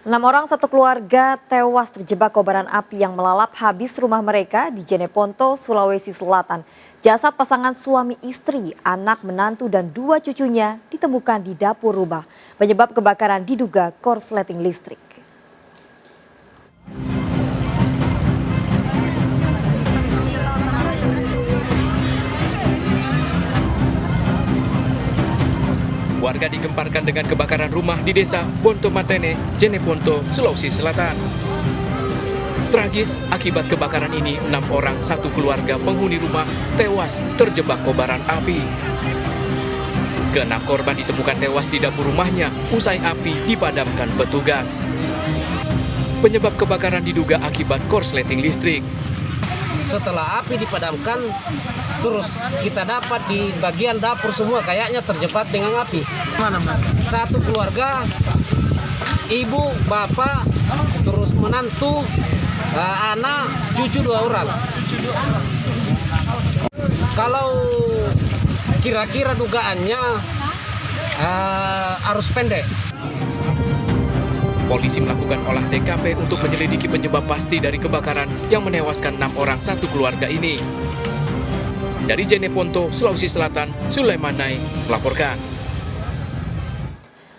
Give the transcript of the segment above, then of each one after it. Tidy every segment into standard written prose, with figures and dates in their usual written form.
6 orang satu keluarga tewas terjebak kobaran api yang melalap habis rumah mereka di Jeneponto, Sulawesi Selatan. Jasad pasangan suami istri, anak menantu dan 2 cucunya ditemukan di dapur rumah. Penyebab kebakaran diduga korsleting listrik. Warga digemparkan dengan kebakaran rumah di desa Bonto Matene, Jeneponto, Sulawesi Selatan. Tragis, akibat kebakaran ini 6 orang satu keluarga penghuni rumah tewas terjebak kobaran api. Ke-6 korban ditemukan tewas di dapur rumahnya usai api dipadamkan petugas. Penyebab kebakaran diduga akibat korsleting listrik. Setelah api dipadamkan, terus kita dapat di bagian dapur semua kayaknya terjebak dengan api. Satu keluarga, ibu, bapak, terus menantu, anak, cucu 2 orang. Kalau kira-kira dugaannya arus pendek. Polisi melakukan olah TKP untuk menyelidiki penyebab pasti dari kebakaran yang menewaskan 6 orang satu keluarga ini. Dari Jeneponto, Sulawesi Selatan, Sulaiman Nai melaporkan.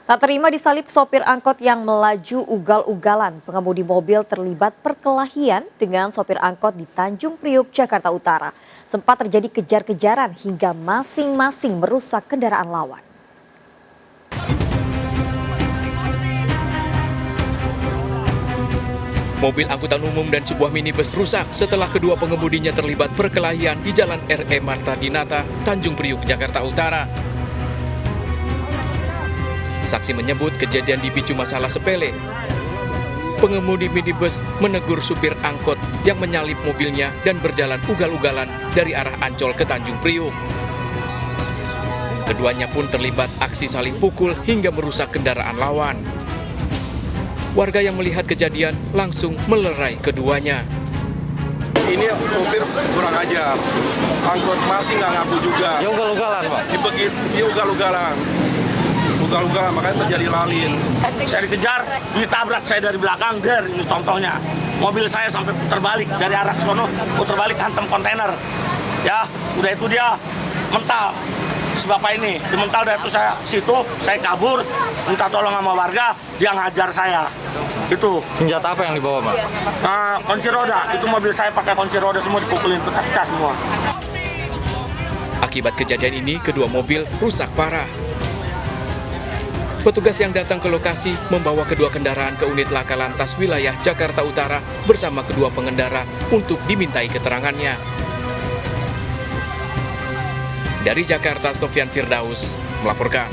Tak terima disalip sopir angkot yang melaju ugal-ugalan. Pengemudi mobil terlibat perkelahian dengan sopir angkot di Tanjung Priuk, Jakarta Utara. Sempat terjadi kejar-kejaran hingga masing-masing merusak kendaraan lawan. Mobil angkutan umum dan sebuah minibus rusak setelah kedua pengemudinya terlibat perkelahian di Jalan R.E. Marta Dinata, Tanjung Priuk, Jakarta Utara. Saksi menyebut kejadian dipicu masalah sepele. Pengemudi minibus menegur supir angkot yang menyalip mobilnya dan berjalan ugal-ugalan dari arah Ancol ke Tanjung Priuk. Keduanya pun terlibat aksi saling pukul hingga merusak kendaraan lawan. Warga yang melihat kejadian langsung melerai keduanya. Ini sopir kurang ajar, angkot masih nggak ngaku juga. Dia ugal-ugalan, Pak? Dia ugal-ugalan, makanya terjadi lalin. Saya dikejar, ditabrak saya dari belakang, ini contohnya. Mobil saya sampai putar balik dari arah ke sono, putar balik hantam kontainer. Ya, udah itu dia mental. Si bapak ini dimental dari itu saya kabur, minta tolong sama warga, dia ngajar saya. Itu. Senjata apa yang dibawa, Pak? Kunci roda, itu mobil saya pakai kunci roda semua dipukulin, pecah-pecah semua. Akibat kejadian ini, kedua mobil rusak parah. Petugas yang datang ke lokasi membawa kedua kendaraan ke unit Laka Lantas wilayah Jakarta Utara bersama kedua pengendara untuk dimintai keterangannya. Dari Jakarta, Sofyan Firdaus melaporkan.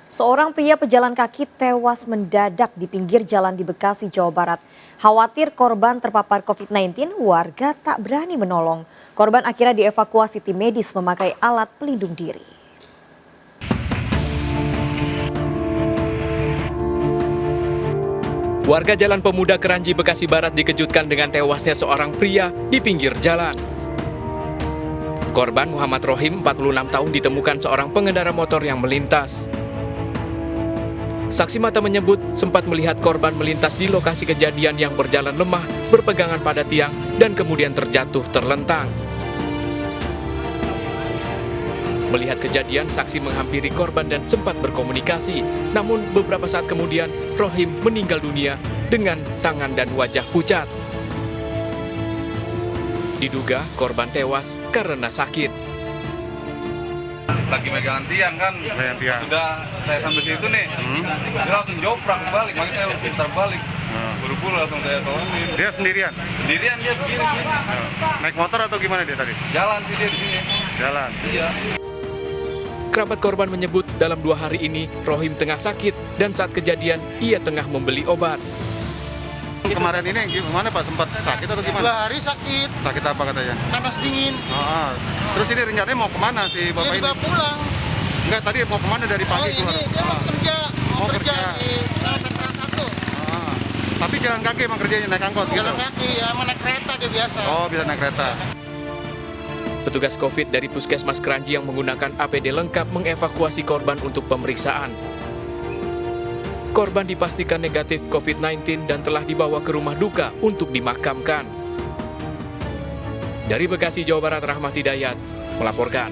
Seorang pria pejalan kaki tewas mendadak di pinggir jalan di Bekasi, Jawa Barat. Khawatir korban terpapar COVID-19, warga tak berani menolong. Korban akhirnya dievakuasi tim medis memakai alat pelindung diri. Warga Jalan Pemuda Keranji, Bekasi Barat dikejutkan dengan tewasnya seorang pria di pinggir jalan. Korban Muhammad Rohim, 46 tahun, ditemukan seorang pengendara motor yang melintas. Saksi mata menyebut sempat melihat korban melintas di lokasi kejadian yang berjalan lemah, berpegangan pada tiang, dan kemudian terjatuh terlentang. Melihat kejadian, saksi menghampiri korban dan sempat berkomunikasi. Namun beberapa saat kemudian, Rohim meninggal dunia dengan tangan dan wajah pucat. Diduga korban tewas karena sakit. Lagi megang tiang kan, sudah saya sampai situ nih, dia langsung joprak balik, makanya saya langsung putar balik. Buru-buru langsung saya tolongin. Dia sendirian? Sendirian dia begini. Naik motor atau gimana dia tadi? Jalan sih dia di sini. Jalan? Iya. Kerabat korban menyebut dalam 2 hari ini Rohim tengah sakit dan saat kejadian ia tengah membeli obat. Kemarin ini gimana Pak, sempat sakit atau gimana? 2 hari sakit. Sakit apa katanya? Panas dingin. Terus ini rencananya mau kemana si bapak Dia ini? dibawa pulang. Enggak, tadi mau kemana dari pagi keluar? Dia mau kerja. Mau kerja. Di Petra 1. Tapi jalan kaki emang kerjanya, naik angkot gitu? Jalan kaki, ya mau naik kereta dia biasa. Oh, bisa naik kereta. Petugas COVID dari Puskesmas Keranji yang menggunakan APD lengkap mengevakuasi korban untuk pemeriksaan. Korban dipastikan negatif COVID-19 dan telah dibawa ke rumah duka untuk dimakamkan. Dari Bekasi, Jawa Barat, Rahmat Hidayat melaporkan.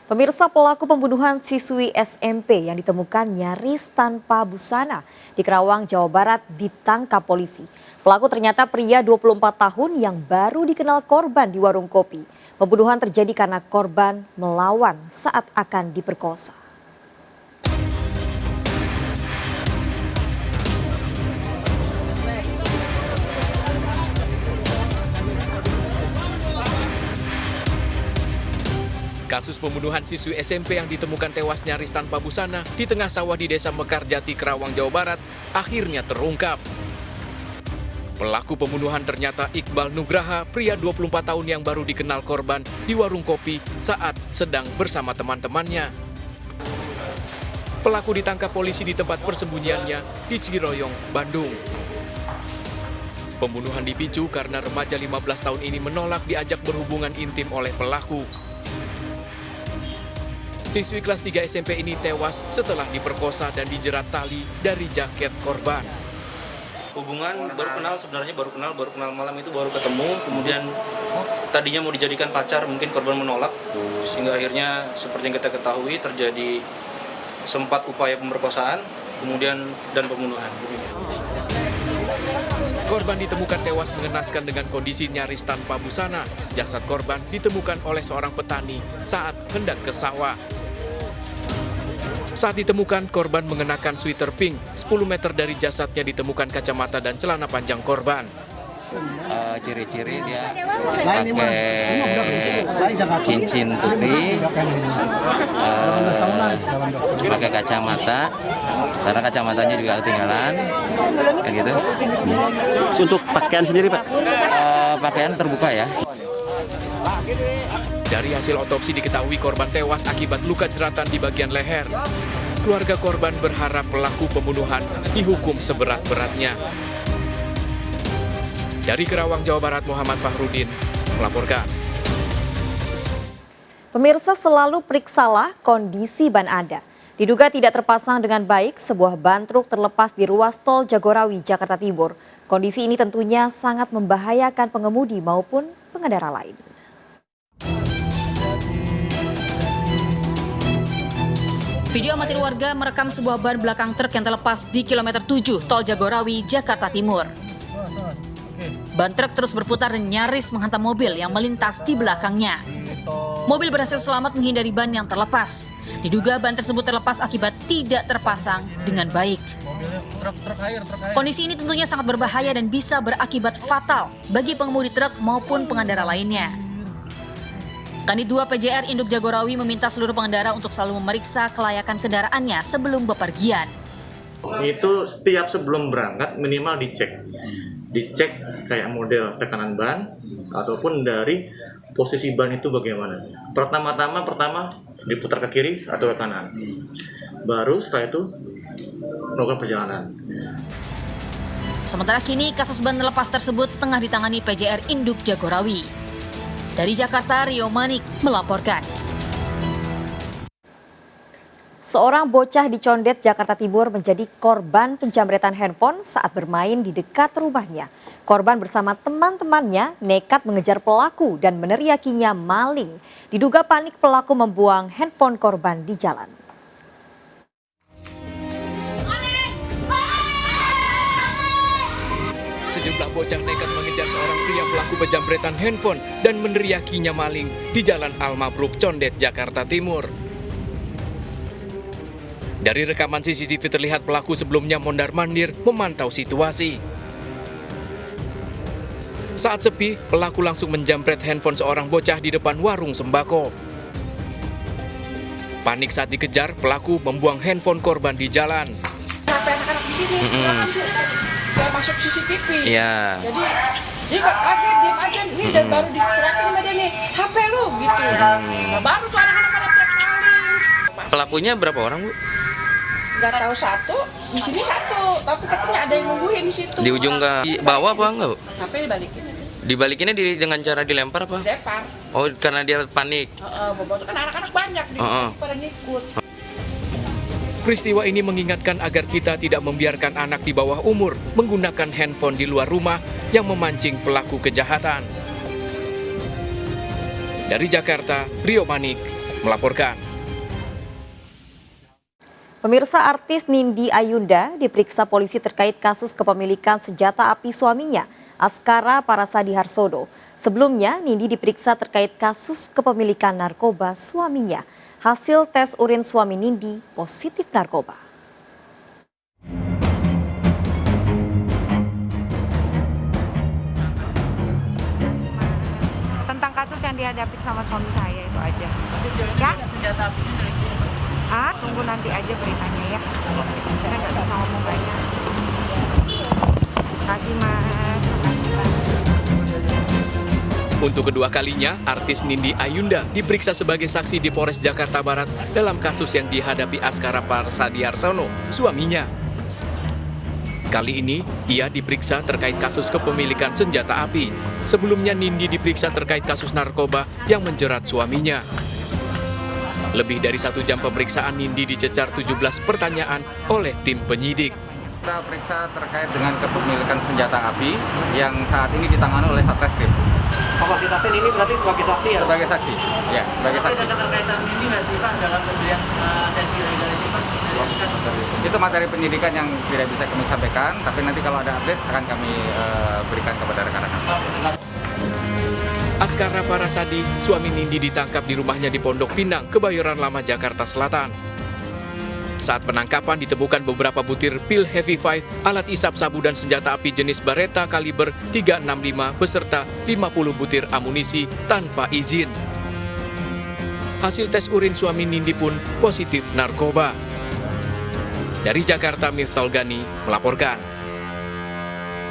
Pemirsa, pelaku pembunuhan siswi SMP yang ditemukan nyaris tanpa busana di Kerawang, Jawa Barat ditangkap polisi. Pelaku ternyata pria 24 tahun yang baru dikenal korban di warung kopi. Pembunuhan terjadi karena korban melawan saat akan diperkosa. Kasus pembunuhan siswi SMP yang ditemukan tewas nyaris tanpa busana di tengah sawah di Desa Mekarjati, Kerawang, Jawa Barat akhirnya terungkap. Pelaku pembunuhan ternyata Iqbal Nugraha, pria 24 tahun yang baru dikenal korban di warung kopi saat sedang bersama teman-temannya. Pelaku ditangkap polisi di tempat persembunyiannya di Ciroyong, Bandung. Pembunuhan dipicu karena remaja 15 tahun ini menolak diajak berhubungan intim oleh pelaku. Siswi kelas 3 SMP ini tewas setelah diperkosa dan dijerat tali dari jaket korban. Hubungan baru kenal, sebenarnya baru kenal malam itu baru ketemu, kemudian tadinya mau dijadikan pacar, mungkin korban menolak, sehingga akhirnya seperti yang kita ketahui terjadi sempat upaya pemerkosaan, kemudian dan pembunuhan. Korban ditemukan tewas mengenaskan dengan kondisi nyaris tanpa busana. Jasad korban ditemukan oleh seorang petani saat hendak ke sawah. Saat ditemukan, korban mengenakan sweater pink. 10 meter dari jasadnya ditemukan kacamata dan celana panjang korban. Ciri-ciri dia pakai cincin putih, pakai kacamata, karena kacamatanya juga ketinggalan, kayak gitu. Untuk pakaian sendiri, Pak? Pakaian terbuka ya. Dari hasil otopsi diketahui korban tewas akibat luka jeratan di bagian leher. Keluarga korban berharap pelaku pembunuhan dihukum seberat-beratnya. Dari Kerawang, Jawa Barat, Muhammad Fahrudin melaporkan. Pemirsa, selalu periksalah kondisi ban Anda. Diduga tidak terpasang dengan baik, sebuah ban truk terlepas di ruas tol Jagorawi, Jakarta Timur. Kondisi ini tentunya sangat membahayakan pengemudi maupun pengendara lain. Video amatir warga merekam sebuah ban belakang truk yang terlepas di kilometer 7 tol Jagorawi, Jakarta Timur. Ban truk terus berputar dan nyaris menghantam mobil yang melintas di belakangnya. Mobil berhasil selamat menghindari ban yang terlepas. Diduga ban tersebut terlepas akibat tidak terpasang dengan baik. Kondisi ini tentunya sangat berbahaya dan bisa berakibat fatal bagi pengemudi truk maupun pengendara lainnya. Kanit 2 PJR Induk Jagorawi meminta seluruh pengendara untuk selalu memeriksa kelayakan kendaraannya sebelum bepergian. Itu setiap sebelum berangkat minimal dicek kayak model tekanan ban ataupun dari posisi ban itu bagaimana. Pertama diputar ke kiri atau ke kanan. Baru setelah itu melakukan perjalanan. Sementara kini kasus ban lepas tersebut tengah ditangani PJR Induk Jagorawi. Dari Jakarta, Rio Manik melaporkan. Seorang bocah di Condet, Jakarta Timur menjadi korban penjamretan handphone saat bermain di dekat rumahnya. Korban bersama teman-temannya nekat mengejar pelaku dan meneriakinya maling. Diduga panik pelaku membuang handphone korban di jalan. Sejumlah bocah nekat mengejar seorang pria pelaku penjamretan handphone dan meneriakinya maling di Jalan Al-Mabruk, Condet, Jakarta Timur. Dari rekaman CCTV terlihat pelaku sebelumnya mondar-mandir memantau situasi. Saat sepi, pelaku langsung menjamret handphone seorang bocah di depan warung sembako. Panik saat dikejar, pelaku membuang handphone korban di jalan. Kenapa anak-anak di sini? Kayak masuk CCTV. Iya. Jadi dia kaget, diam aja. Ini dan baru diteriakin sama dia nih, HP lu gitu. Nah, baru tuh anak-anak pada teriak maling. Pelakunya berapa orang, Bu? Nggak tahu satu, di sini satu, tapi katanya ada yang nungguin di situ. Di ujung ke bawah apa enggak, Bu? HP dibalikin. Dibalikinnya dengan cara dilempar apa? Dilempar. Oh, karena dia panik. Bobot kan anak-anak banyak di pada ngikut. Peristiwa ini mengingatkan agar kita tidak membiarkan anak di bawah umur menggunakan handphone di luar rumah yang memancing pelaku kejahatan. Dari Jakarta, Rio Manik melaporkan. Pemirsa, artis Nindi Ayunda diperiksa polisi terkait kasus kepemilikan senjata api suaminya, Askara Parasadi Harsodo. Sebelumnya, Nindi diperiksa terkait kasus kepemilikan narkoba suaminya. Hasil tes urin suami Nindi positif narkoba. Tentang kasus yang dihadapi sama suami saya itu aja. Ya? Tunggu nanti aja beritanya ya. Saya nggak bisa ngomong banyak. Makasih Mas. Makasih Mas. Untuk kedua kalinya, artis Nindi Ayunda diperiksa sebagai saksi di Polres Jakarta Barat dalam kasus yang dihadapi Askara Parasadi Harsodo, suaminya. Kali ini, ia diperiksa terkait kasus kepemilikan senjata api. Sebelumnya, Nindi diperiksa terkait kasus narkoba yang menjerat suaminya. Lebih dari 1 jam pemeriksaan, Nindi dicecar 17 pertanyaan oleh tim penyidik. Kita periksa terkait dengan kepemilikan senjata api yang saat ini ditangani oleh Satreskrim. Kapasitasnya ini berarti sebagai saksi ya? Sebagai saksi, ya, sebagai saksi. Ada keterkaitan ini nggak sih Pak dalam pemberian senpi dari Pak? Itu materi penyidikan yang tidak bisa kami sampaikan, tapi nanti kalau ada update akan kami berikan kepada rekan-rekan. Askara Parasadi, suami Nindi, ditangkap di rumahnya di Pondok Pinang, Kebayoran Lama, Jakarta Selatan. Saat penangkapan ditemukan beberapa butir pil Heavy Five, alat isap sabu dan senjata api jenis Beretta kaliber 365 beserta 50 butir amunisi tanpa izin. Hasil tes urin suami Nindi pun positif narkoba. Dari Jakarta, Miftah Gani melaporkan.